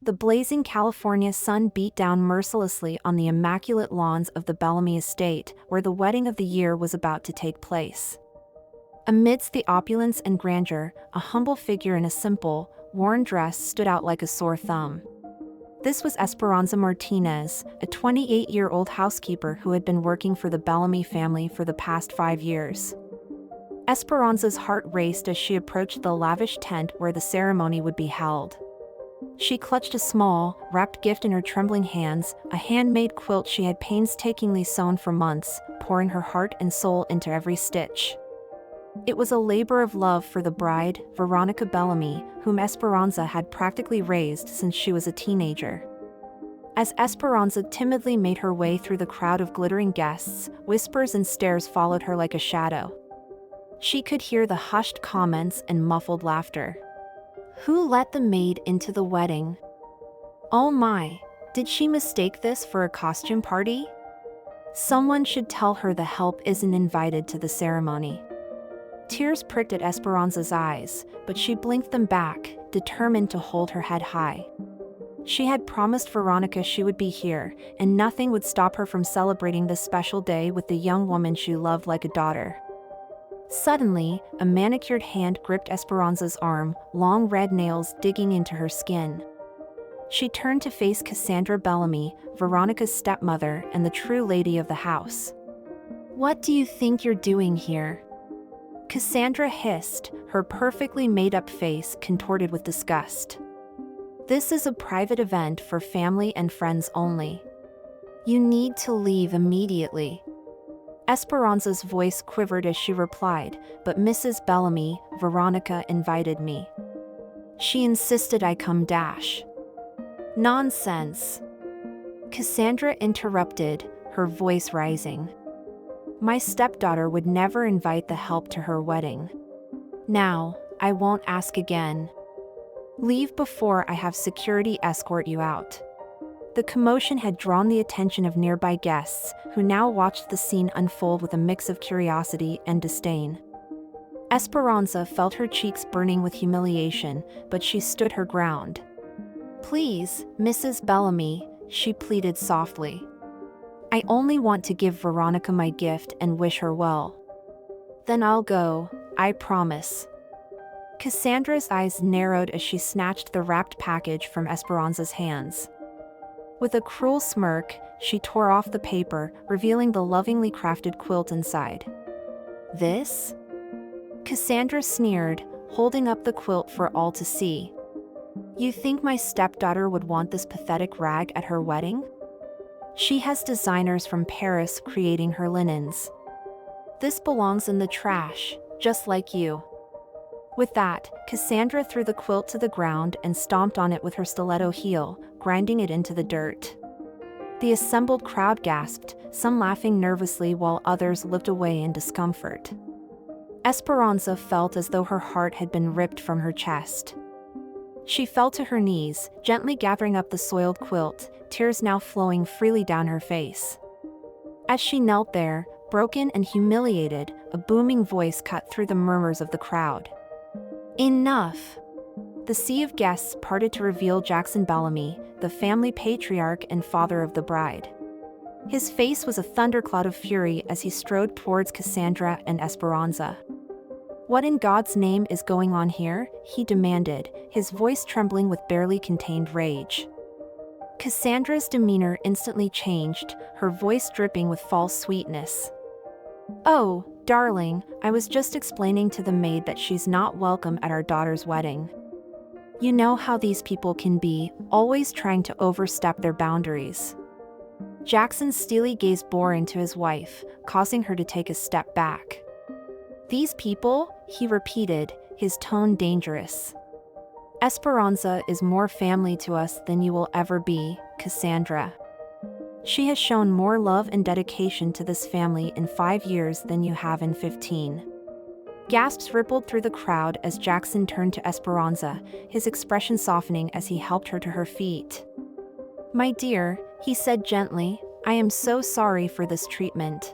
The blazing California sun beat down mercilessly on the immaculate lawns of the Bellamy estate, where the wedding of the year was about to take place. Amidst the opulence and grandeur, a humble figure in a simple, worn dress stood out like a sore thumb. This was Esperanza Martinez, a 28-year-old housekeeper who had been working for the Bellamy family for the past 5 years. Esperanza's heart raced as she approached the lavish tent where the ceremony would be held. She clutched a small, wrapped gift in her trembling hands, a handmade quilt she had painstakingly sewn for months, pouring her heart and soul into every stitch. It was a labor of love for the bride, Veronica Bellamy, whom Esperanza had practically raised since she was a teenager. As Esperanza timidly made her way through the crowd of glittering guests, whispers and stares followed her like a shadow. She could hear the hushed comments and muffled laughter. Who let the maid into the wedding? Oh my, did she mistake this for a costume party? Someone should tell her the help isn't invited to the ceremony. Tears pricked at Esperanza's eyes, but she blinked them back, determined to hold her head high. She had promised Veronica she would be here, and nothing would stop her from celebrating this special day with the young woman she loved like a daughter. Suddenly, a manicured hand gripped Esperanza's arm, long red nails digging into her skin. She turned to face Cassandra Bellamy, Veronica's stepmother and the true lady of the house. "What do you think you're doing here?" Cassandra hissed, her perfectly made-up face contorted with disgust. "This is a private event for family and friends only. You need to leave immediately." Esperanza's voice quivered as she replied, "But Mrs. Bellamy, Veronica invited me. She insisted I come dash." "Nonsense," Cassandra interrupted, her voice rising. "My stepdaughter would never invite the help to her wedding. Now, I won't ask again. Leave before I have security escort you out." The commotion had drawn the attention of nearby guests, who now watched the scene unfold with a mix of curiosity and disdain. Esperanza felt her cheeks burning with humiliation, but she stood her ground. "Please, Mrs. Bellamy," she pleaded softly. "I only want to give Veronica my gift and wish her well. Then I'll go, I promise." Cassandra's eyes narrowed as she snatched the wrapped package from Esperanza's hands. With a cruel smirk, she tore off the paper, revealing the lovingly crafted quilt inside. "This?" Cassandra sneered, holding up the quilt for all to see. "You think my stepdaughter would want this pathetic rag at her wedding? She has designers from Paris creating her linens. This belongs in the trash, just like you." With that, Cassandra threw the quilt to the ground and stomped on it with her stiletto heel, grinding it into the dirt. The assembled crowd gasped, some laughing nervously while others looked away in discomfort. Esperanza felt as though her heart had been ripped from her chest. She fell to her knees, gently gathering up the soiled quilt, tears now flowing freely down her face. As she knelt there, broken and humiliated, a booming voice cut through the murmurs of the crowd. "Enough!" The sea of guests parted to reveal Jackson Bellamy, the family patriarch and father of the bride. His face was a thundercloud of fury as he strode towards Cassandra and Esperanza. "What in God's name is going on here?" he demanded, his voice trembling with barely contained rage. Cassandra's demeanor instantly changed, her voice dripping with false sweetness. "Oh, darling, I was just explaining to the maid that she's not welcome at our daughter's wedding. You know how these people can be, always trying to overstep their boundaries." Jackson's steely gaze bore into his wife, causing her to take a step back. "These people?" he repeated, his tone dangerous. "Esperanza is more family to us than you will ever be, Cassandra. She has shown more love and dedication to this family in 5 years than you have in 15. Gasps rippled through the crowd as Jackson turned to Esperanza, his expression softening as he helped her to her feet. "My dear," he said gently, "I am so sorry for this treatment.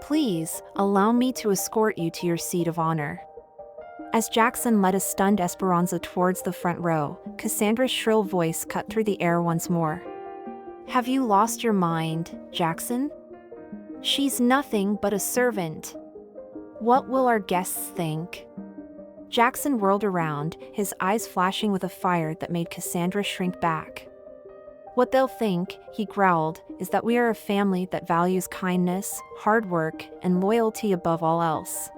Please, allow me to escort you to your seat of honor." As Jackson led a stunned Esperanza towards the front row, Cassandra's shrill voice cut through the air once more. Have you lost your mind, Jackson? She's nothing but a servant. What will our guests think? Jackson whirled around, his eyes flashing with a fire that made Cassandra shrink back. What they'll think, he growled, is that we are a family that values kindness, hard work, and loyalty above all else.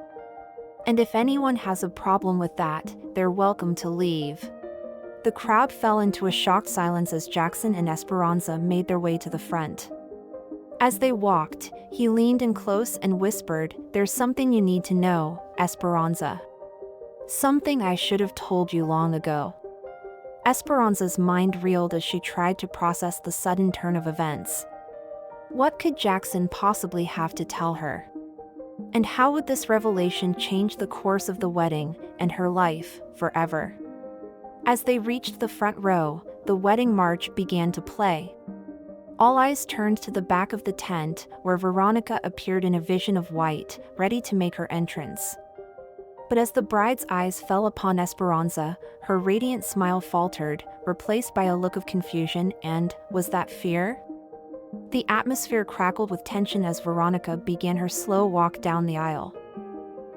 And if anyone has a problem with that, they're welcome to leave. The crowd fell into a shocked silence as Jackson and Esperanza made their way to the front. As they walked, he leaned in close and whispered, "There's something you need to know, Esperanza. Something I should have told you long ago." Esperanza's mind reeled as she tried to process the sudden turn of events. What could Jackson possibly have to tell her? And how would this revelation change the course of the wedding and her life forever? As they reached the front row, the wedding march began to play. All eyes turned to the back of the tent, where Veronica appeared in a vision of white, ready to make her entrance. But as the bride's eyes fell upon Esperanza, her radiant smile faltered, replaced by a look of confusion and, was that fear? The atmosphere crackled with tension as Veronica began her slow walk down the aisle.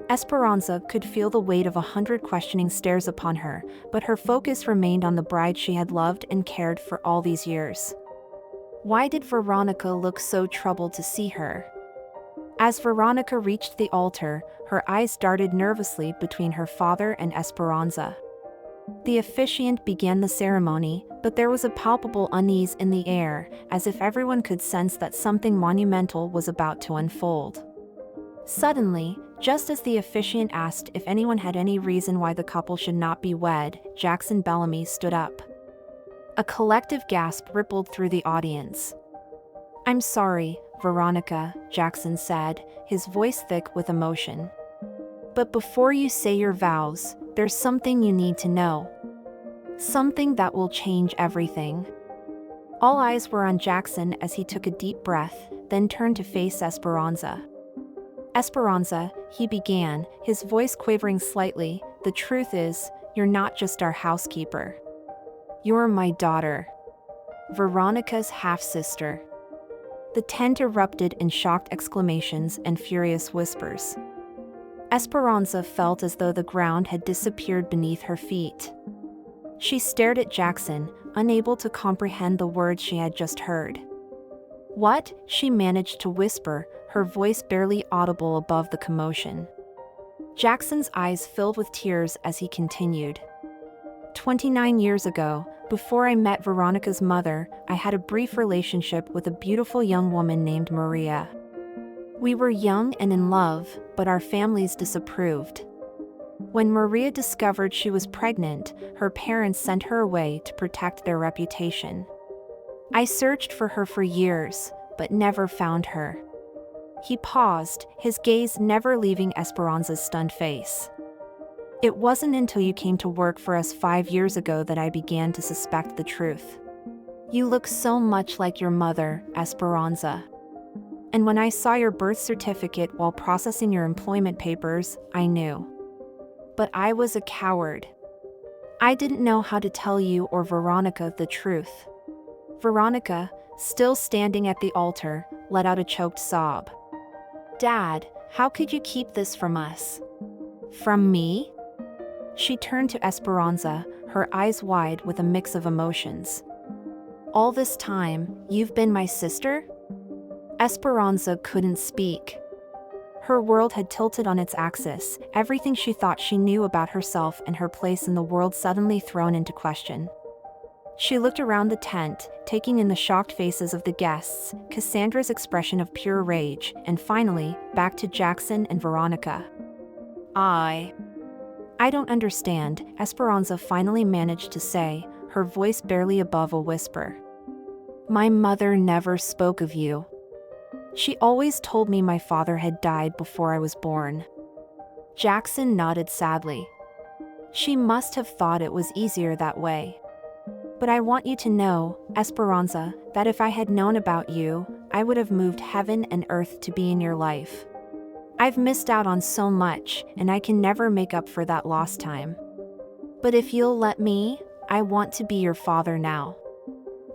Esperanza could feel the weight of 100 questioning stares upon her, but her focus remained on the bride she had loved and cared for all these years. Why did Veronica look so troubled to see her? As Veronica reached the altar, her eyes darted nervously between her father and Esperanza. The officiant began the ceremony, but there was a palpable unease in the air, as if everyone could sense that something monumental was about to unfold. Suddenly, just as the officiant asked if anyone had any reason why the couple should not be wed, Jackson Bellamy stood up. A collective gasp rippled through the audience. "I'm sorry, Veronica," Jackson said, his voice thick with emotion. "But before you say your vows, there's something you need to know. Something that will change everything." All eyes were on Jackson as he took a deep breath, then turned to face Esperanza. "Esperanza," he began, his voice quavering slightly, "the truth is, you're not just our housekeeper. You're my daughter. Veronica's half-sister." The tent erupted in shocked exclamations and furious whispers. Esperanza felt as though the ground had disappeared beneath her feet. She stared at Jackson, unable to comprehend the words she had just heard. "What?" she managed to whisper, her voice barely audible above the commotion. Jackson's eyes filled with tears as he continued. 29 years ago, before I met Veronica's mother, I had a brief relationship with a beautiful young woman named Maria. We were young and in love, but our families disapproved. When Maria discovered she was pregnant, her parents sent her away to protect their reputation. I searched for her for years, but never found her." He paused, his gaze never leaving Esperanza's stunned face. "It wasn't until you came to work for us 5 years ago that I began to suspect the truth. You look so much like your mother, Esperanza. And when I saw your birth certificate while processing your employment papers, I knew. But I was a coward. I didn't know how to tell you or Veronica the truth." Veronica, still standing at the altar, let out a choked sob. "Dad, how could you keep this from us?" "From me?" She turned to Esperanza, her eyes wide with a mix of emotions. "All this time, you've been my sister?" Esperanza couldn't speak. Her world had tilted on its axis, everything she thought she knew about herself and her place in the world suddenly thrown into question. She looked around the tent, taking in the shocked faces of the guests, Cassandra's expression of pure rage, and finally, back to Jackson and Veronica. I don't understand," Esperanza finally managed to say, her voice barely above a whisper. "My mother never spoke of you. She always told me my father had died before I was born." Jackson nodded sadly. "She must have thought it was easier that way. But I want you to know, Esperanza, that if I had known about you, I would have moved heaven and earth to be in your life. I've missed out on so much, and I can never make up for that lost time. But if you'll let me, I want to be your father now."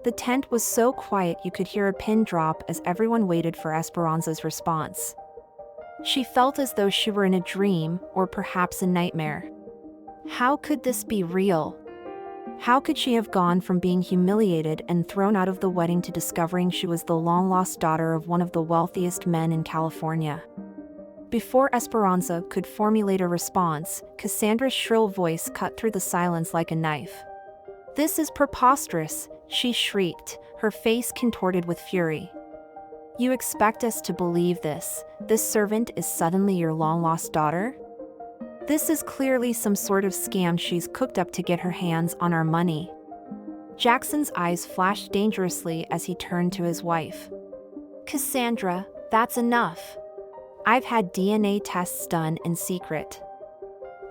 The tent was so quiet you could hear a pin drop as everyone waited for Esperanza's response. She felt as though she were in a dream, or perhaps a nightmare. How could this be real? How could she have gone from being humiliated and thrown out of the wedding to discovering she was the long-lost daughter of one of the wealthiest men in California? Before Esperanza could formulate a response, Cassandra's shrill voice cut through the silence like a knife. "This is preposterous," she shrieked, her face contorted with fury. "You expect us to believe this? This servant is suddenly your long-lost daughter? This is clearly some sort of scam she's cooked up to get her hands on our money." Jackson's eyes flashed dangerously as he turned to his wife. "Cassandra, that's enough. I've had DNA tests done in secret.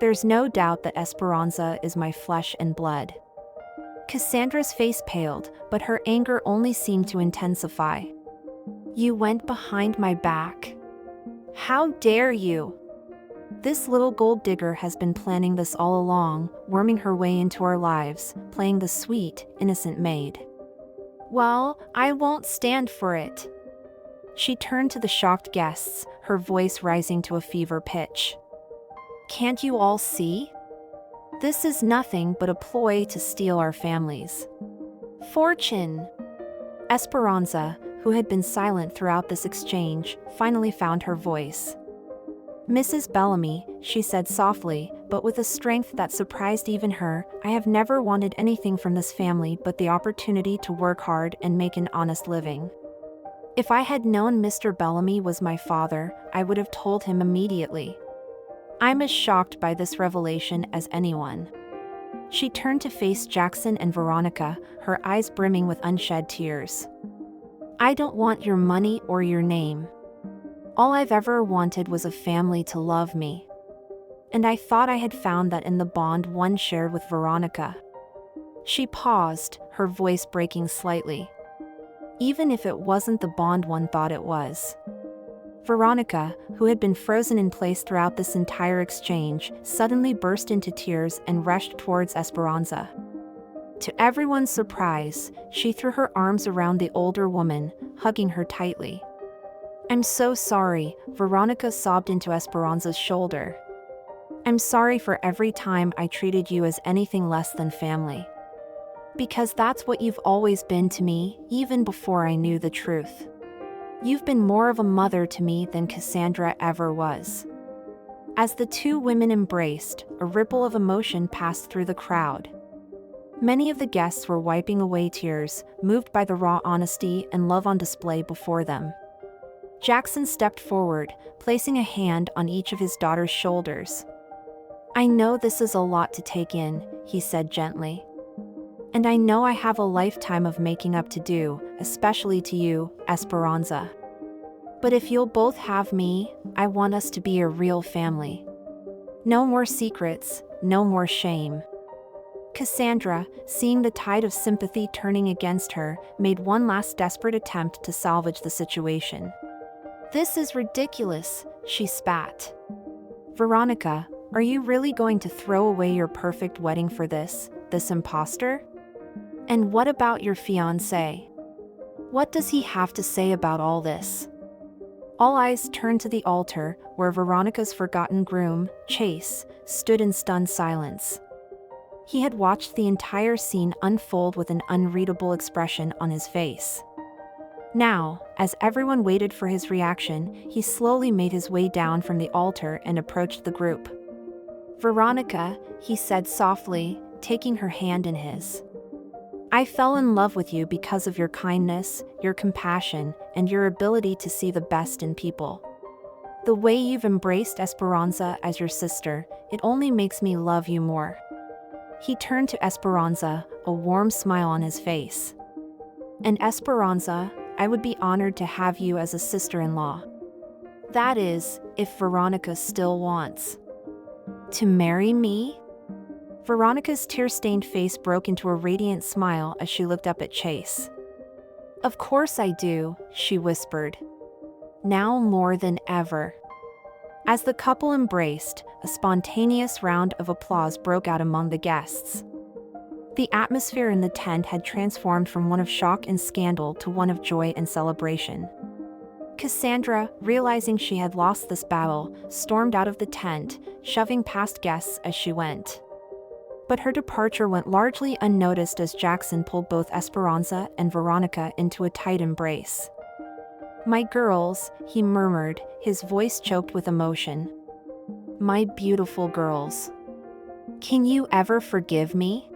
There's no doubt that Esperanza is my flesh and blood." Cassandra's face paled, but her anger only seemed to intensify. "You went behind my back. How dare you? This little gold digger has been planning this all along, worming her way into our lives, playing the sweet, innocent maid. Well, I won't stand for it." She turned to the shocked guests, her voice rising to a fever pitch. "Can't you all see? This is nothing but a ploy to steal our families' fortune." Esperanza, who had been silent throughout this exchange, finally found her voice. "Mrs. Bellamy," she said softly, but with a strength that surprised even her, "I have never wanted anything from this family but the opportunity to work hard and make an honest living. If I had known Mr. Bellamy was my father, I would have told him immediately. I'm as shocked by this revelation as anyone." She turned to face Jackson and Veronica, her eyes brimming with unshed tears. "I don't want your money or your name. All I've ever wanted was a family to love me. And I thought I had found that in the bond one shared with Veronica." She paused, her voice breaking slightly. "Even if it wasn't the bond one thought it was." Veronica, who had been frozen in place throughout this entire exchange, suddenly burst into tears and rushed towards Esperanza. To everyone's surprise, she threw her arms around the older woman, hugging her tightly. "I'm so sorry," Veronica sobbed into Esperanza's shoulder. "I'm sorry for every time I treated you as anything less than family. Because that's what you've always been to me, even before I knew the truth. You've been more of a mother to me than Cassandra ever was." As the two women embraced, a ripple of emotion passed through the crowd. Many of the guests were wiping away tears, moved by the raw honesty and love on display before them. Jackson stepped forward, placing a hand on each of his daughter's shoulders. "I know this is a lot to take in," he said gently. "And I know I have a lifetime of making up to do, especially to you, Esperanza. But if you'll both have me, I want us to be a real family. No more secrets, no more shame." Cassandra, seeing the tide of sympathy turning against her, made one last desperate attempt to salvage the situation. "This is ridiculous," she spat. "Veronica, are you really going to throw away your perfect wedding for this imposter? And what about your fiancé? What does he have to say about all this?" All eyes turned to the altar, where Veronica's forgotten groom, Chase, stood in stunned silence. He had watched the entire scene unfold with an unreadable expression on his face. Now, as everyone waited for his reaction, he slowly made his way down from the altar and approached the group. "Veronica," he said softly, taking her hand in his. "I fell in love with you because of your kindness, your compassion, and your ability to see the best in people. The way you've embraced Esperanza as your sister, it only makes me love you more." He turned to Esperanza, a warm smile on his face. "And Esperanza, I would be honored to have you as a sister-in-law. That is, if Veronica still wants to marry me?" Veronica's tear-stained face broke into a radiant smile as she looked up at Chase. "Of course I do," she whispered. "Now more than ever." As the couple embraced, a spontaneous round of applause broke out among the guests. The atmosphere in the tent had transformed from one of shock and scandal to one of joy and celebration. Cassandra, realizing she had lost this battle, stormed out of the tent, shoving past guests as she went. But her departure went largely unnoticed as Jackson pulled both Esperanza and Veronica into a tight embrace. "My girls," he murmured, his voice choked with emotion. "My beautiful girls. Can you ever forgive me?"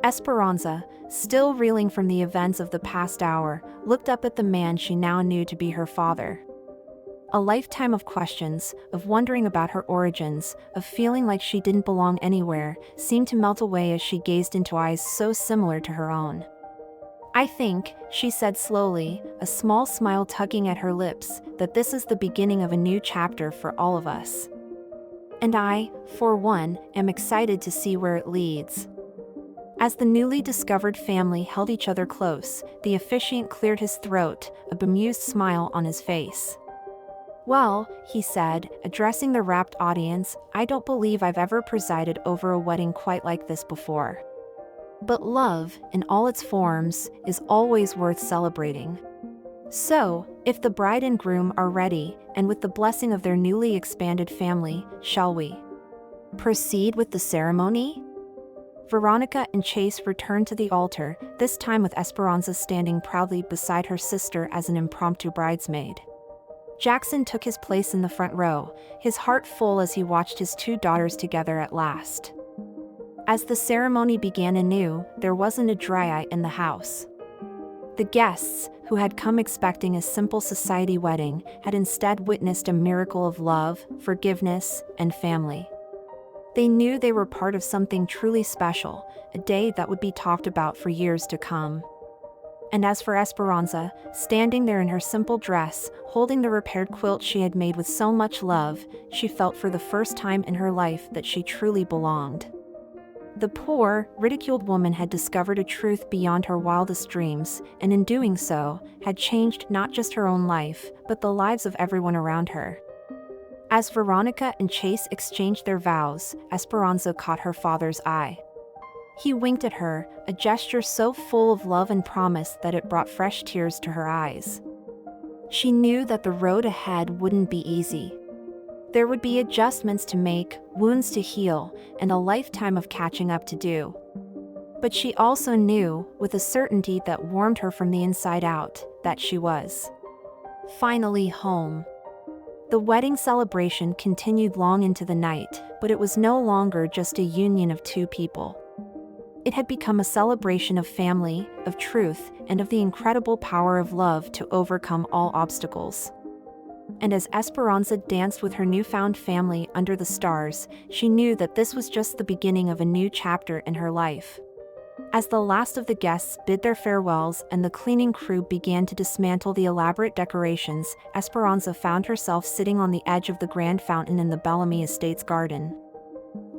Esperanza, still reeling from the events of the past hour, looked up at the man she now knew to be her father. A lifetime of questions, of wondering about her origins, of feeling like she didn't belong anywhere, seemed to melt away as she gazed into eyes so similar to her own. "I think," she said slowly, a small smile tugging at her lips, "that this is the beginning of a new chapter for all of us. And I, for one, am excited to see where it leads." As the newly discovered family held each other close, the officiant cleared his throat, a bemused smile on his face. "Well," he said, addressing the rapt audience, "I don't believe I've ever presided over a wedding quite like this before. But love, in all its forms, is always worth celebrating. So, if the bride and groom are ready, and with the blessing of their newly expanded family, shall we proceed with the ceremony?" Veronica and Chase returned to the altar, this time with Esperanza standing proudly beside her sister as an impromptu bridesmaid. Jackson took his place in the front row, his heart full as he watched his two daughters together at last. As the ceremony began anew, there wasn't a dry eye in the house. The guests, who had come expecting a simple society wedding, had instead witnessed a miracle of love, forgiveness, and family. They knew they were part of something truly special, a day that would be talked about for years to come. And as for Esperanza, standing there in her simple dress, holding the repaired quilt she had made with so much love, she felt for the first time in her life that she truly belonged. The poor, ridiculed woman had discovered a truth beyond her wildest dreams, and in doing so, had changed not just her own life, but the lives of everyone around her. As Veronica and Chase exchanged their vows, Esperanza caught her father's eye. He winked at her, a gesture so full of love and promise that it brought fresh tears to her eyes. She knew that the road ahead wouldn't be easy. There would be adjustments to make, wounds to heal, and a lifetime of catching up to do. But she also knew, with a certainty that warmed her from the inside out, that she was finally home. The wedding celebration continued long into the night, but it was no longer just a union of two people. It had become a celebration of family, of truth, and of the incredible power of love to overcome all obstacles. And as Esperanza danced with her newfound family under the stars, she knew that this was just the beginning of a new chapter in her life. As the last of the guests bid their farewells and the cleaning crew began to dismantle the elaborate decorations, Esperanza found herself sitting on the edge of the grand fountain in the Bellamy Estates garden.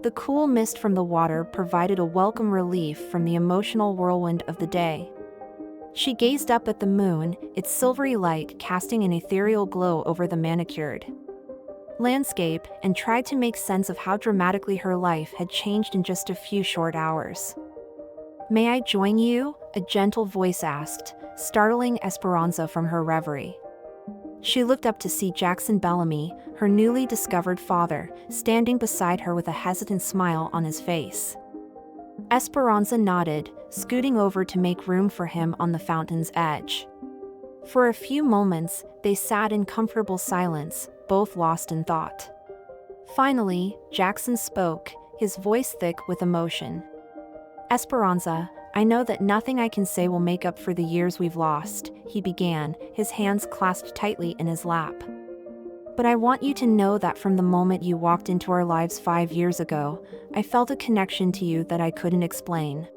The cool mist from the water provided a welcome relief from the emotional whirlwind of the day. She gazed up at the moon, its silvery light casting an ethereal glow over the manicured landscape, and tried to make sense of how dramatically her life had changed in just a few short hours. "May I join you?" a gentle voice asked, startling Esperanza from her reverie. She looked up to see Jackson Bellamy, her newly discovered father, standing beside her with a hesitant smile on his face. Esperanza nodded, scooting over to make room for him on the fountain's edge. For a few moments, they sat in comfortable silence, both lost in thought. Finally, Jackson spoke, his voice thick with emotion. "Esperanza, I know that nothing I can say will make up for the years we've lost," he began, his hands clasped tightly in his lap. "But I want you to know that from the moment you walked into our lives 5 years ago, I felt a connection to you that I couldn't explain.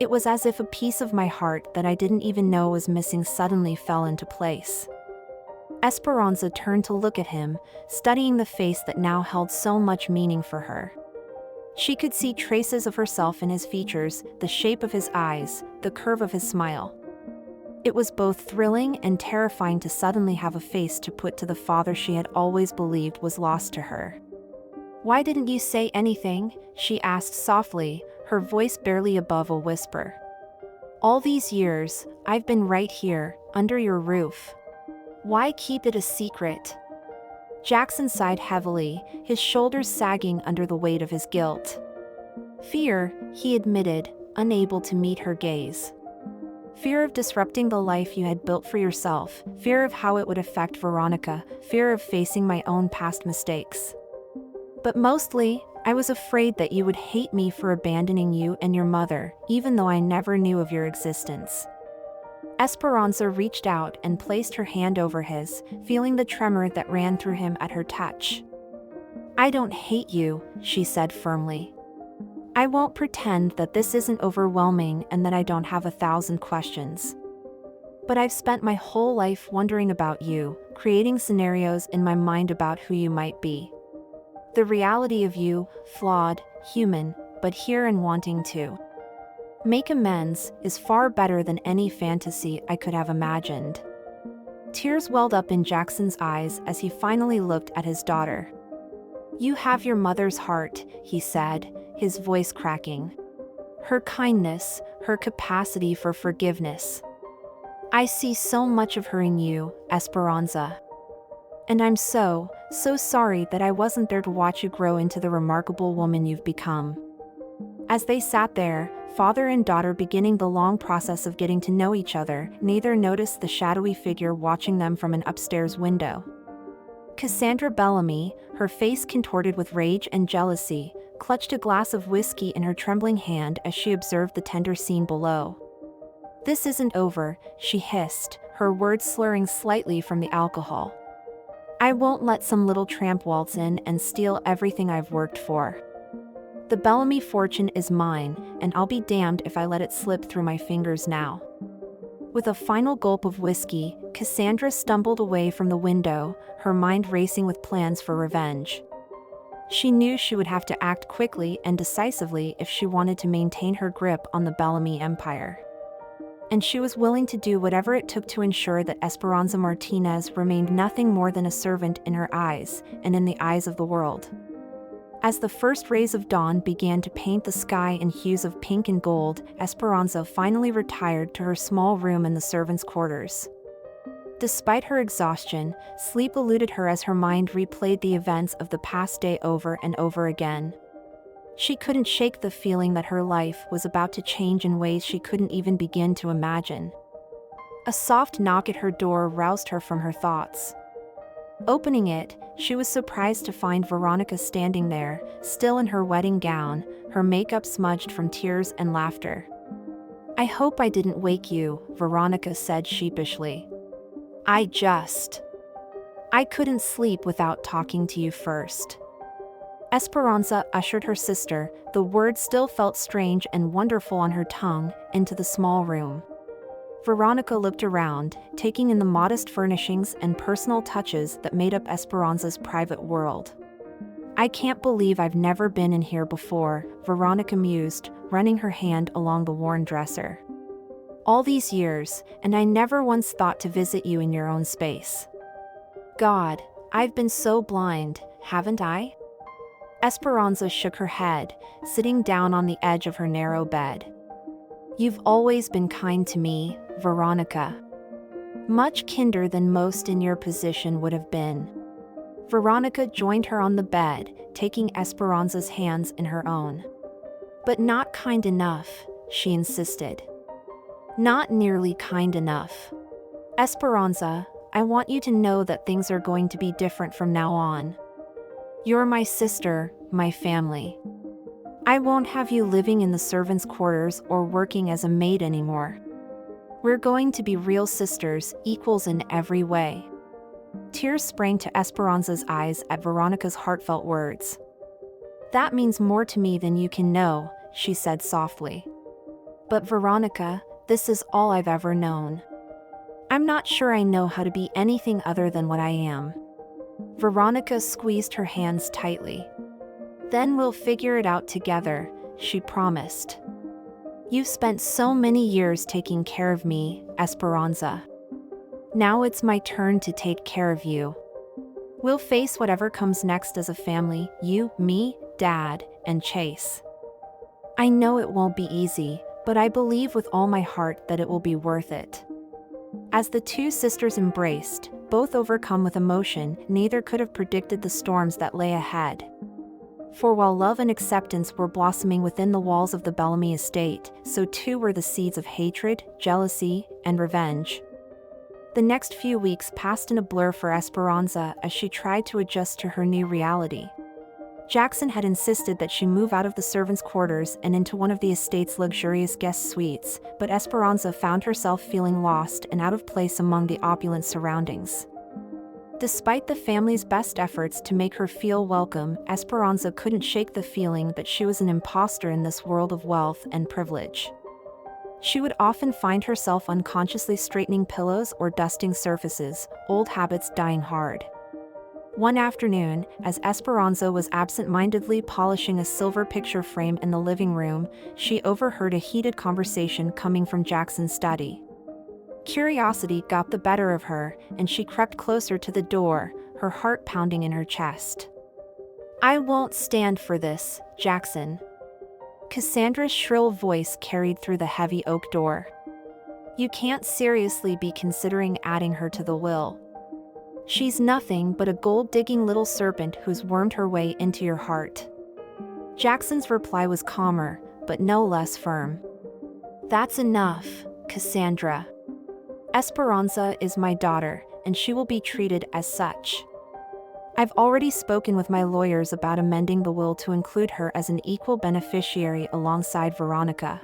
It was as if a piece of my heart that I didn't even know was missing suddenly fell into place." Esperanza turned to look at him, studying the face that now held so much meaning for her. She could see traces of herself in his features, the shape of his eyes, the curve of his smile. It was both thrilling and terrifying to suddenly have a face to put to the father she had always believed was lost to her. "Why didn't you say anything?" she asked softly, her voice barely above a whisper. "All these years, I've been right here, under your roof. Why keep it a secret?" Jackson sighed heavily, his shoulders sagging under the weight of his guilt. "Fear," he admitted, unable to meet her gaze. "Fear of disrupting the life you had built for yourself, fear of how it would affect Veronica, fear of facing my own past mistakes. But mostly, I was afraid that you would hate me for abandoning you and your mother, even though I never knew of your existence." Esperanza reached out and placed her hand over his, feeling the tremor that ran through him at her touch. "I don't hate you," she said firmly. "I won't pretend that this isn't overwhelming and that I don't have 1,000 questions. But I've spent my whole life wondering about you, creating scenarios in my mind about who you might be. The reality of you, flawed, human, but here and wanting to make amends, is far better than any fantasy I could have imagined." Tears welled up in Jackson's eyes as he finally looked at his daughter. "You have your mother's heart," he said, his voice cracking. "Her kindness, her capacity for forgiveness. I see so much of her in you, Esperanza. And I'm so sorry that I wasn't there to watch you grow into the remarkable woman you've become." As they sat there, father and daughter beginning the long process of getting to know each other, neither noticed the shadowy figure watching them from an upstairs window. Cassandra Bellamy, her face contorted with rage and jealousy, clutched a glass of whiskey in her trembling hand as she observed the tender scene below. "This isn't over," she hissed, her words slurring slightly from the alcohol. "I won't let some little tramp waltz in and steal everything I've worked for. The Bellamy fortune is mine, and I'll be damned if I let it slip through my fingers now." With a final gulp of whiskey, Cassandra stumbled away from the window, her mind racing with plans for revenge. She knew she would have to act quickly and decisively if she wanted to maintain her grip on the Bellamy empire. And she was willing to do whatever it took to ensure that Esperanza Martinez remained nothing more than a servant in her eyes and in the eyes of the world. As the first rays of dawn began to paint the sky in hues of pink and gold, Esperanza finally retired to her small room in the servants' quarters. Despite her exhaustion, sleep eluded her as her mind replayed the events of the past day over and over again. She couldn't shake the feeling that her life was about to change in ways she couldn't even begin to imagine. A soft knock at her door roused her from her thoughts. Opening it, she was surprised to find Veronica standing there, still in her wedding gown, her makeup smudged from tears and laughter. "I hope I didn't wake you," Veronica said sheepishly. I couldn't sleep without talking to you first." Esperanza ushered her sister, the words still felt strange and wonderful on her tongue, into the small room. Veronica looked around, taking in the modest furnishings and personal touches that made up Esperanza's private world. "I can't believe I've never been in here before," Veronica mused, running her hand along the worn dresser. "All these years, and I never once thought to visit you in your own space. God, I've been so blind, haven't I?" Esperanza shook her head, sitting down on the edge of her narrow bed. "You've always been kind to me, Veronica. Much kinder than most in your position would have been." Veronica joined her on the bed, taking Esperanza's hands in her own. "But not kind enough," she insisted. "Not nearly kind enough. Esperanza, I want you to know that things are going to be different from now on. You're my sister, my family. I won't have you living in the servants' quarters or working as a maid anymore. We're going to be real sisters, equals in every way." Tears sprang to Esperanza's eyes at Veronica's heartfelt words. "That means more to me than you can know," she said softly. "But Veronica, this is all I've ever known. I'm not sure I know how to be anything other than what I am." Veronica squeezed her hands tightly. "Then we'll figure it out together," she promised. You've spent so many years taking care of me, Esperanza. Now it's my turn to take care of you. We'll face whatever comes next as a family, you, me, Dad, and Chase. I know it won't be easy, but I believe with all my heart that it will be worth it." As the two sisters embraced, both overcome with emotion, neither could have predicted the storms that lay ahead. For while love and acceptance were blossoming within the walls of the Bellamy estate, so too were the seeds of hatred, jealousy, and revenge. The next few weeks passed in a blur for Esperanza as she tried to adjust to her new reality. Jackson had insisted that she move out of the servants' quarters and into one of the estate's luxurious guest suites, but Esperanza found herself feeling lost and out of place among the opulent surroundings. Despite the family's best efforts to make her feel welcome, Esperanza couldn't shake the feeling that she was an imposter in this world of wealth and privilege. She would often find herself unconsciously straightening pillows or dusting surfaces, old habits dying hard. One afternoon, as Esperanza was absent-mindedly polishing a silver picture frame in the living room, she overheard a heated conversation coming from Jackson's study. Curiosity got the better of her, and she crept closer to the door, her heart pounding in her chest. "I won't stand for this, Jackson." Cassandra's shrill voice carried through the heavy oak door. "You can't seriously be considering adding her to the will. She's nothing but a gold-digging little serpent who's wormed her way into your heart." Jackson's reply was calmer, but no less firm. "That's enough, Cassandra. Esperanza is my daughter, and she will be treated as such. I've already spoken with my lawyers about amending the will to include her as an equal beneficiary alongside Veronica."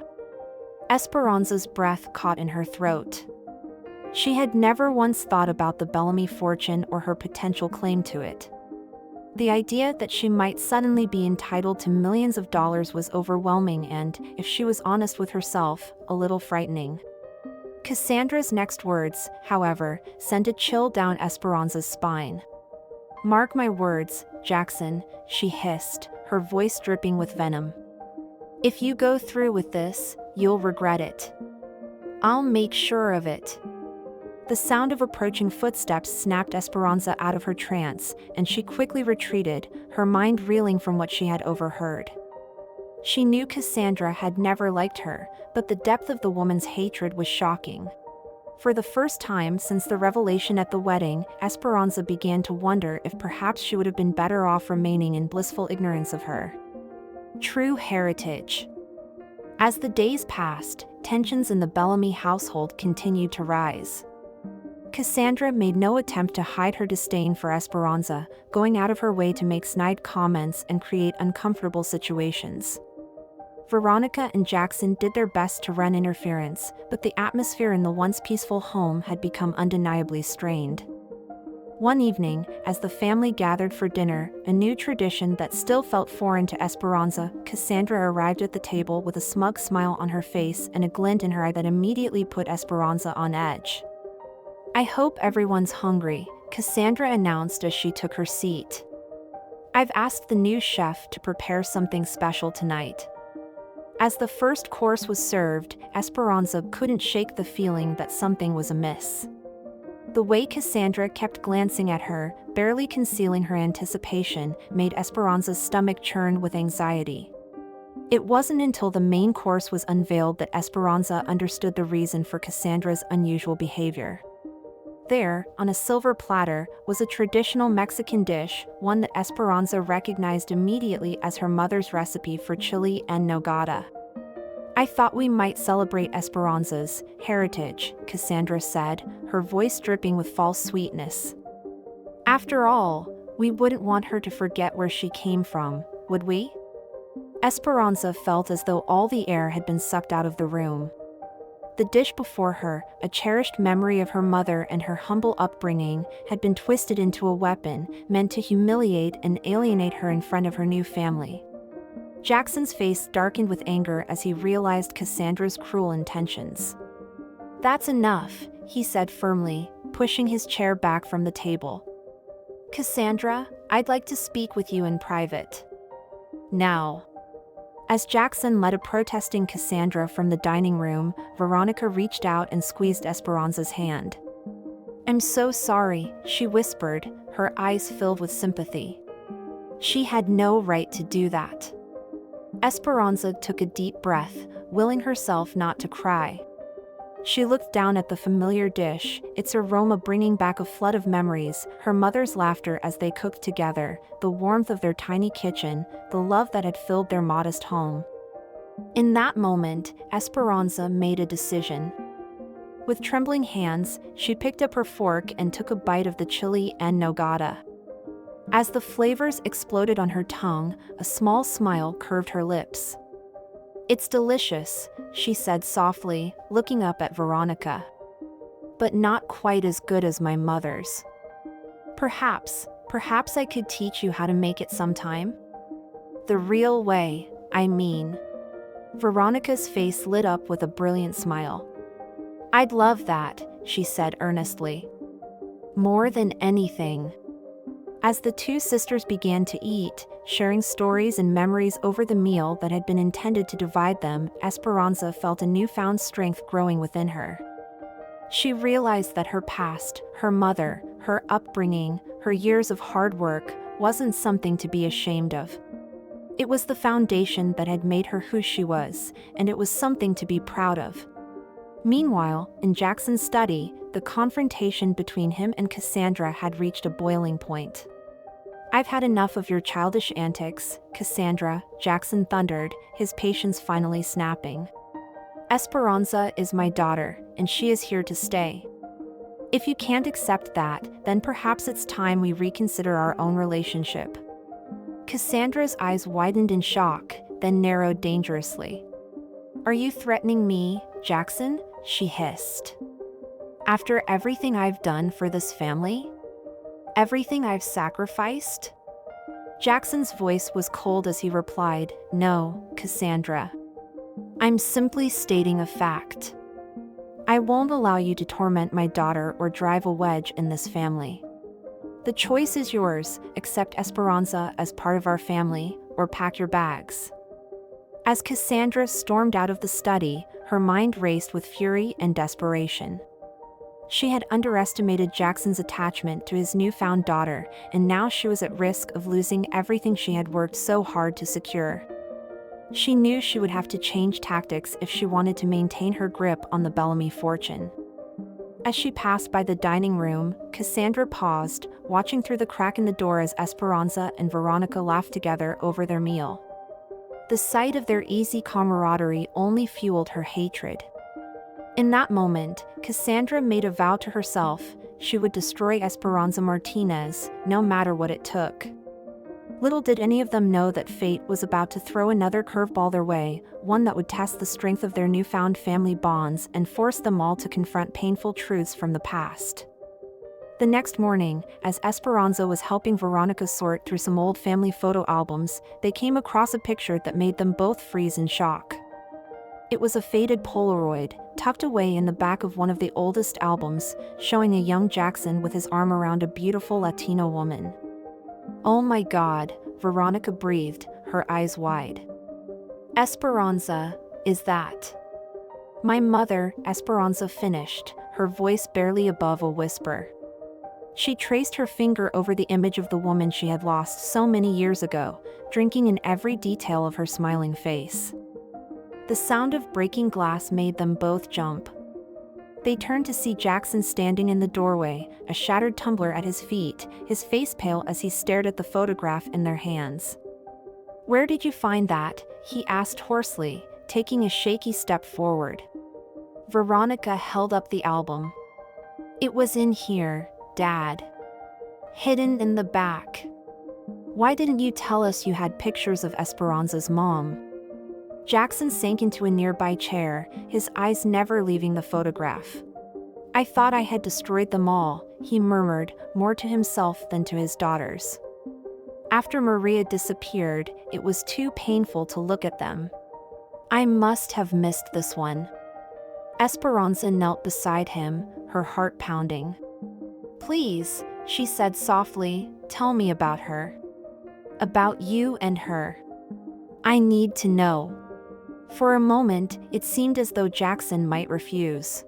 Esperanza's breath caught in her throat. She had never once thought about the Bellamy fortune or her potential claim to it. The idea that she might suddenly be entitled to millions of dollars was overwhelming and, if she was honest with herself, a little frightening. Cassandra's next words, however, sent a chill down Esperanza's spine. "Mark my words, Jackson," she hissed, her voice dripping with venom. "If you go through with this, you'll regret it. I'll make sure of it." The sound of approaching footsteps snapped Esperanza out of her trance, and she quickly retreated, her mind reeling from what she had overheard. She knew Cassandra had never liked her, but the depth of the woman's hatred was shocking. For the first time since the revelation at the wedding, Esperanza began to wonder if perhaps she would have been better off remaining in blissful ignorance of her true heritage. As the days passed, tensions in the Bellamy household continued to rise. Cassandra made no attempt to hide her disdain for Esperanza, going out of her way to make snide comments and create uncomfortable situations. Veronica and Jackson did their best to run interference, but the atmosphere in the once peaceful home had become undeniably strained. One evening, as the family gathered for dinner, a new tradition that still felt foreign to Esperanza, Cassandra arrived at the table with a smug smile on her face and a glint in her eye that immediately put Esperanza on edge. "I hope everyone's hungry," Cassandra announced as she took her seat. "I've asked the new chef to prepare something special tonight." As the first course was served, Esperanza couldn't shake the feeling that something was amiss. The way Cassandra kept glancing at her, barely concealing her anticipation, made Esperanza's stomach churn with anxiety. It wasn't until the main course was unveiled that Esperanza understood the reason for Cassandra's unusual behavior. There, on a silver platter, was a traditional Mexican dish, one that Esperanza recognized immediately as her mother's recipe for chili en nogada. "I thought we might celebrate Esperanza's heritage," Cassandra said, her voice dripping with false sweetness. "After all, we wouldn't want her to forget where she came from, would we?" Esperanza felt as though all the air had been sucked out of the room. The dish before her, a cherished memory of her mother and her humble upbringing, had been twisted into a weapon, meant to humiliate and alienate her in front of her new family. Jackson's face darkened with anger as he realized Cassandra's cruel intentions. "That's enough," he said firmly, pushing his chair back from the table. "Cassandra, I'd like to speak with you in private." "Now." As Jackson led a protesting Cassandra from the dining room, Veronica reached out and squeezed Esperanza's hand. "I'm so sorry," she whispered, her eyes filled with sympathy. She had no right to do that. Esperanza took a deep breath, willing herself not to cry. She looked down at the familiar dish, its aroma bringing back a flood of memories, her mother's laughter as they cooked together, the warmth of their tiny kitchen, the love that had filled their modest home. In that moment, Esperanza made a decision. With trembling hands, she picked up her fork and took a bite of the chili and nogada. As the flavors exploded on her tongue, a small smile curved her lips. "It's delicious," she said softly, looking up at Veronica. "But not quite as good as my mother's. Perhaps I could teach you how to make it sometime? The real way, I mean." Veronica's face lit up with a brilliant smile. "I'd love that," she said earnestly. "More than anything." As the two sisters began to eat, sharing stories and memories over the meal that had been intended to divide them, Esperanza felt a newfound strength growing within her. She realized that her past, her mother, her upbringing, her years of hard work, wasn't something to be ashamed of. It was the foundation that had made her who she was, and it was something to be proud of. Meanwhile, in Jackson's study, the confrontation between him and Cassandra had reached a boiling point. "I've had enough of your childish antics, Cassandra," Jackson thundered, his patience finally snapping. "Esperanza is my daughter, and she is here to stay. If you can't accept that, then perhaps it's time we reconsider our own relationship." Cassandra's eyes widened in shock, then narrowed dangerously. "Are you threatening me, Jackson?" she hissed. "After everything I've done for this family? Everything I've sacrificed?" Jackson's voice was cold as he replied, "No, Cassandra. I'm simply stating a fact. I won't allow you to torment my daughter or drive a wedge in this family. The choice is yours: accept Esperanza as part of our family, or pack your bags." As Cassandra stormed out of the study, her mind raced with fury and desperation. She had underestimated Jackson's attachment to his newfound daughter, and now she was at risk of losing everything she had worked so hard to secure. She knew she would have to change tactics if she wanted to maintain her grip on the Bellamy fortune. As she passed by the dining room, Cassandra paused, watching through the crack in the door as Esperanza and Veronica laughed together over their meal. The sight of their easy camaraderie only fueled her hatred. In that moment, Cassandra made a vow to herself: she would destroy Esperanza Martinez, no matter what it took. Little did any of them know that fate was about to throw another curveball their way, one that would test the strength of their newfound family bonds and force them all to confront painful truths from the past. The next morning, as Esperanza was helping Veronica sort through some old family photo albums, they came across a picture that made them both freeze in shock. It was a faded Polaroid, tucked away in the back of one of the oldest albums, showing a young Jackson with his arm around a beautiful Latino woman. "Oh my God," Veronica breathed, her eyes wide. "Esperanza, is that?" "My mother," Esperanza finished, her voice barely above a whisper. She traced her finger over the image of the woman she had lost so many years ago, drinking in every detail of her smiling face. The sound of breaking glass made them both jump. They turned to see Jackson standing in the doorway, a shattered tumbler at his feet, his face pale as he stared at the photograph in their hands. "Where did you find that?" he asked hoarsely, taking a shaky step forward. Veronica held up the album. "It was in here, Dad. Hidden in the back. Why didn't you tell us you had pictures of Esperanza's mom?" Jackson sank into a nearby chair, his eyes never leaving the photograph. "I thought I had destroyed them all," he murmured, more to himself than to his daughters. After Maria disappeared, it was too painful to look at them. "I must have missed this one." Esperanza knelt beside him, her heart pounding. "Please," she said softly, "tell me about her. About you and her. I need to know. For a moment, it seemed as though Jackson might refuse.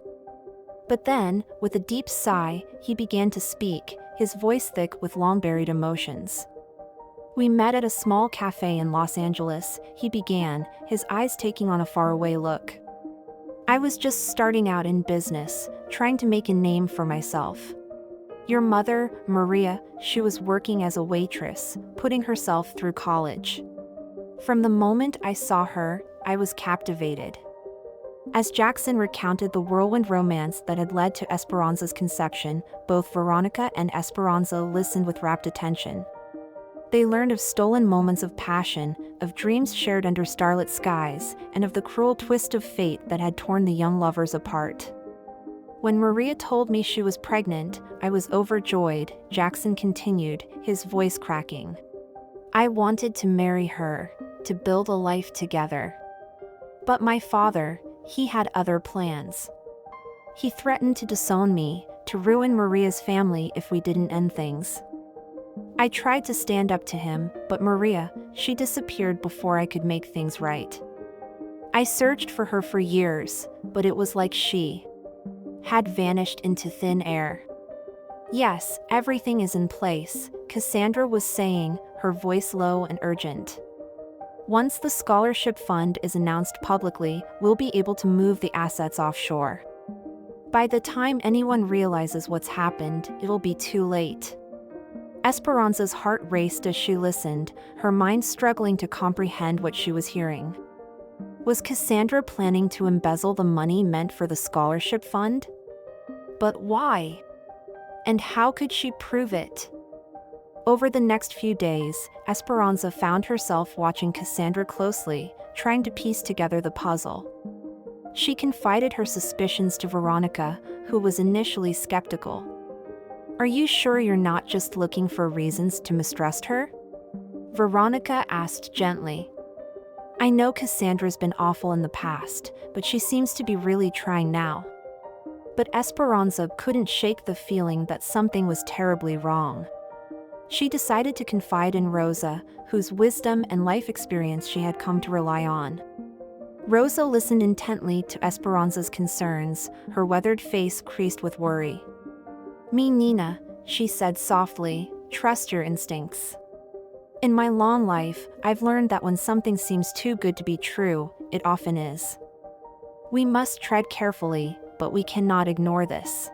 But then, with a deep sigh, he began to speak, his voice thick with long-buried emotions. We met at a small cafe in Los Angeles, he began, his eyes taking on a faraway look. I was just starting out in business, trying to make a name for myself. Your mother, Maria, she was working as a waitress, putting herself through college. From the moment I saw her, I was captivated. As Jackson recounted the whirlwind romance that had led to Esperanza's conception, both Veronica and Esperanza listened with rapt attention. They learned of stolen moments of passion, of dreams shared under starlit skies, and of the cruel twist of fate that had torn the young lovers apart. When Maria told me she was pregnant, I was overjoyed, Jackson continued, his voice cracking. I wanted to marry her, to build a life together. But my father, he had other plans. He threatened to disown me, to ruin Maria's family if we didn't end things. I tried to stand up to him, but Maria, she disappeared before I could make things right. I searched for her for years, but it was like she had vanished into thin air. Yes, everything is in place, Cassandra was saying, her voice low and urgent. Once the scholarship fund is announced publicly, we'll be able to move the assets offshore. By the time anyone realizes what's happened, it'll be too late. Esperanza's heart raced as she listened, her mind struggling to comprehend what she was hearing. Was Cassandra planning to embezzle the money meant for the scholarship fund? But why? And how could she prove it? Over the next few days, Esperanza found herself watching Cassandra closely, trying to piece together the puzzle. She confided her suspicions to Veronica, who was initially skeptical. Are you sure you're not just looking for reasons to mistrust her? Veronica asked gently. I know Cassandra's been awful in the past, but she seems to be really trying now. But Esperanza couldn't shake the feeling that something was terribly wrong. She decided to confide in Rosa, whose wisdom and life experience she had come to rely on. Rosa listened intently to Esperanza's concerns, her weathered face creased with worry. Me Nina, she said softly, trust your instincts. In my long life, I've learned that when something seems too good to be true, it often is. We must tread carefully, but we cannot ignore this.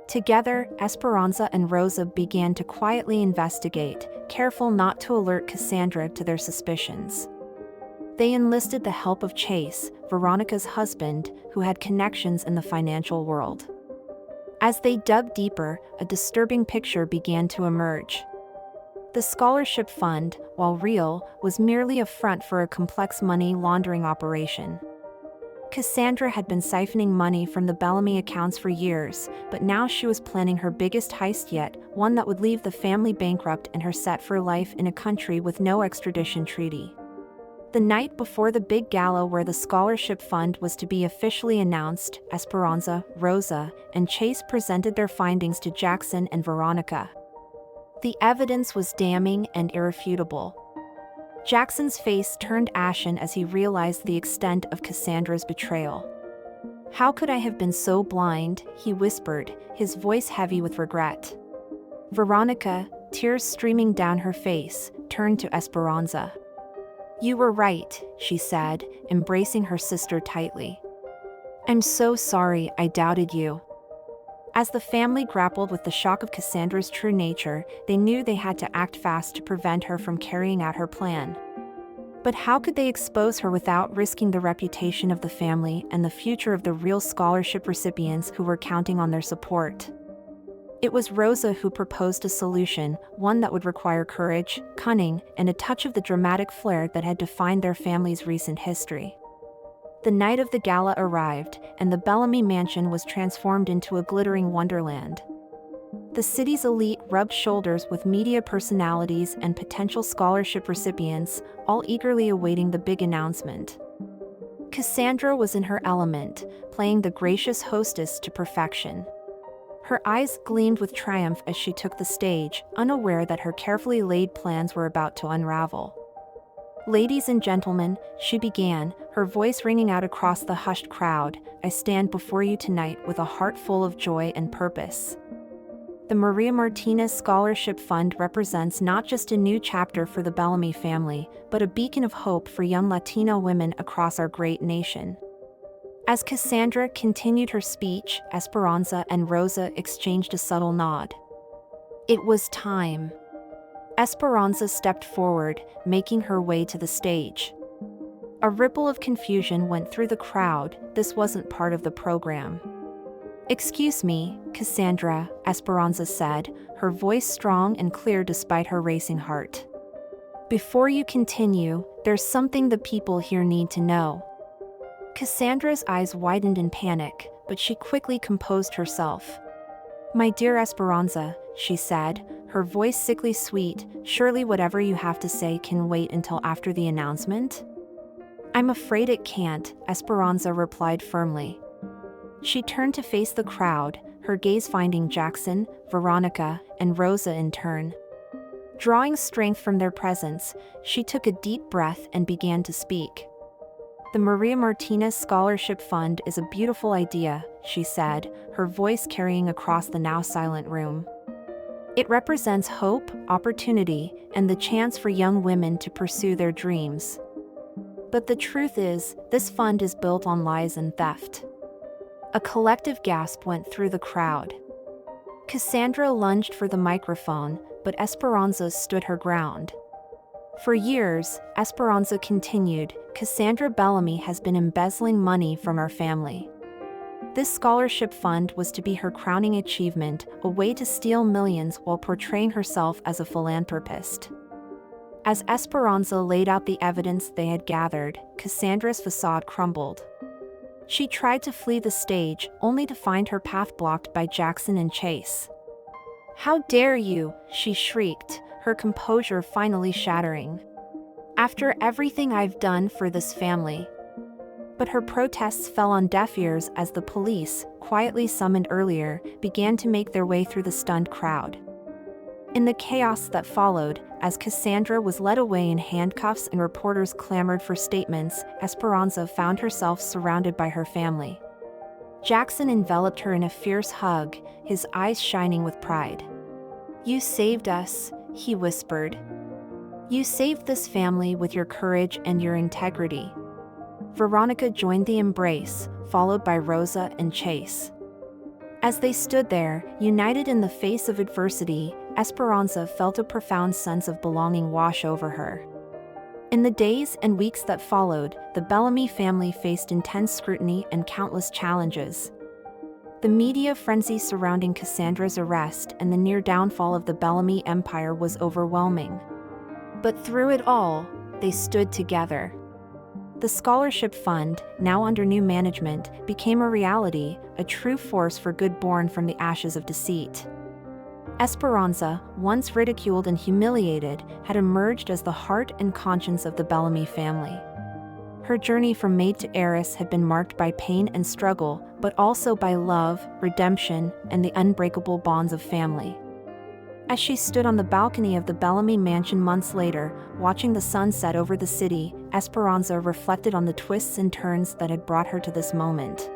Together, Esperanza and Rosa began to quietly investigate, careful not to alert Cassandra to their suspicions. They enlisted the help of Chase, Veronica's husband, who had connections in the financial world. As they dug deeper, a disturbing picture began to emerge. The scholarship fund, while real, was merely a front for a complex money laundering operation. Cassandra had been siphoning money from the Bellamy accounts for years, but now she was planning her biggest heist yet, one that would leave the family bankrupt and her set for life in a country with no extradition treaty. The night before the big gala where the scholarship fund was to be officially announced, Esperanza, Rosa, and Chase presented their findings to Jackson and Veronica. The evidence was damning and irrefutable. Jackson's face turned ashen as he realized the extent of Cassandra's betrayal. How could I have been so blind, he whispered, his voice heavy with regret. Veronica, tears streaming down her face, turned to Esperanza. You were right, she said, embracing her sister tightly. I'm so sorry I doubted you. As the family grappled with the shock of Cassandra's true nature, they knew they had to act fast to prevent her from carrying out her plan. But how could they expose her without risking the reputation of the family and the future of the real scholarship recipients who were counting on their support? It was Rosa who proposed a solution, one that would require courage, cunning, and a touch of the dramatic flair that had defined their family's recent history. The night of the gala arrived, and the Bellamy mansion was transformed into a glittering wonderland. The city's elite rubbed shoulders with media personalities and potential scholarship recipients, all eagerly awaiting the big announcement. Cassandra was in her element, playing the gracious hostess to perfection. Her eyes gleamed with triumph as she took the stage, unaware that her carefully laid plans were about to unravel. Ladies and gentlemen, she began, her voice ringing out across the hushed crowd, I stand before you tonight with a heart full of joy and purpose. The Maria Martinez Scholarship Fund represents not just a new chapter for the Bellamy family, but a beacon of hope for young Latino women across our great nation. As Cassandra continued her speech, Esperanza and Rosa exchanged a subtle nod. It was time. Esperanza stepped forward, making her way to the stage. A ripple of confusion went through the crowd. This wasn't part of the program. Excuse me, Cassandra, Esperanza said, her voice strong and clear despite her racing heart. Before you continue, there's something the people here need to know. Cassandra's eyes widened in panic, but she quickly composed herself. My dear Esperanza, she said, her voice sickly sweet, surely whatever you have to say can wait until after the announcement? I'm afraid it can't, Esperanza replied firmly. She turned to face the crowd, her gaze finding Jackson, Veronica, and Rosa in turn. Drawing strength from their presence, she took a deep breath and began to speak. The Maria Martinez Scholarship Fund is a beautiful idea, she said, her voice carrying across the now silent room. It represents hope, opportunity, and the chance for young women to pursue their dreams. But the truth is, this fund is built on lies and theft. A collective gasp went through the crowd. Cassandra lunged for the microphone, but Esperanza stood her ground. For years, Esperanza continued, Cassandra Bellamy has been embezzling money from our family. This scholarship fund was to be her crowning achievement, a way to steal millions while portraying herself as a philanthropist. As Esperanza laid out the evidence they had gathered, Cassandra's facade crumbled. She tried to flee the stage, only to find her path blocked by Jackson and Chase. How dare you, she shrieked, her composure finally shattering. After everything I've done for this family. But her protests fell on deaf ears as the police, quietly summoned earlier, began to make their way through the stunned crowd. In the chaos that followed, as Cassandra was led away in handcuffs and reporters clamored for statements, Esperanza found herself surrounded by her family. Jackson enveloped her in a fierce hug, his eyes shining with pride. You saved us, he whispered. You saved this family with your courage and your integrity. Veronica joined the embrace, followed by Rosa and Chase. As they stood there, united in the face of adversity, Esperanza felt a profound sense of belonging wash over her. In the days and weeks that followed, the Bellamy family faced intense scrutiny and countless challenges. The media frenzy surrounding Cassandra's arrest and the near downfall of the Bellamy empire was overwhelming. But through it all, they stood together. The scholarship fund, now under new management, became a reality, a true force for good born from the ashes of deceit. Esperanza, once ridiculed and humiliated, had emerged as the heart and conscience of the Bellamy family. Her journey from maid to heiress had been marked by pain and struggle, but also by love, redemption, and the unbreakable bonds of family. As she stood on the balcony of the Bellamy mansion months later, watching the sun set over the city, Esperanza reflected on the twists and turns that had brought her to this moment.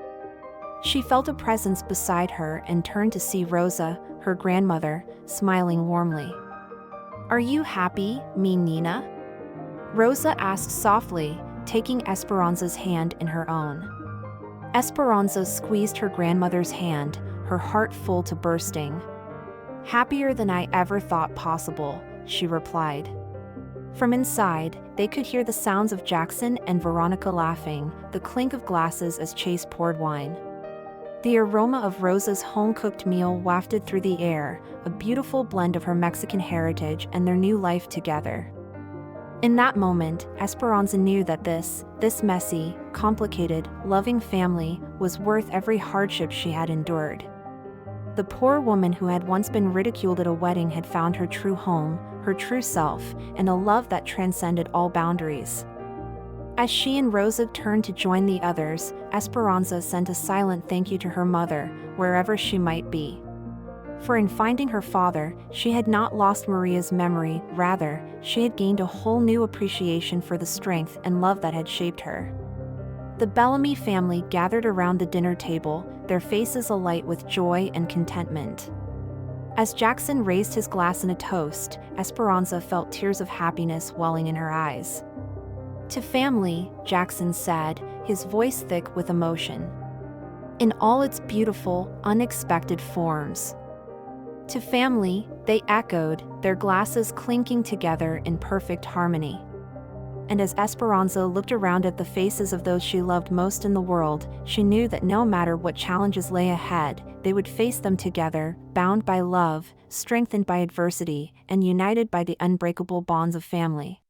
She felt a presence beside her and turned to see Rosa, her grandmother, smiling warmly. Are you happy, mi Nina? Rosa asked softly, taking Esperanza's hand in her own. Esperanza squeezed her grandmother's hand, her heart full to bursting. Happier than I ever thought possible, she replied. From inside, they could hear the sounds of Jackson and Veronica laughing, the clink of glasses as Chase poured wine. The aroma of Rosa's home-cooked meal wafted through the air, a beautiful blend of her Mexican heritage and their new life together. In that moment, Esperanza knew that this messy, complicated, loving family was worth every hardship she had endured. The poor woman who had once been ridiculed at a wedding had found her true home, her true self, and a love that transcended all boundaries. As she and Rosa turned to join the others, Esperanza sent a silent thank you to her mother, wherever she might be. For in finding her father, she had not lost Maria's memory, rather, she had gained a whole new appreciation for the strength and love that had shaped her. The Bellamy family gathered around the dinner table, their faces alight with joy and contentment. As Jackson raised his glass in a toast, Esperanza felt tears of happiness welling in her eyes. "To family," Jackson said, his voice thick with emotion. In all its beautiful, unexpected forms. "To family," they echoed, their glasses clinking together in perfect harmony. And as Esperanza looked around at the faces of those she loved most in the world, she knew that no matter what challenges lay ahead, they would face them together, bound by love, strengthened by adversity, and united by the unbreakable bonds of family.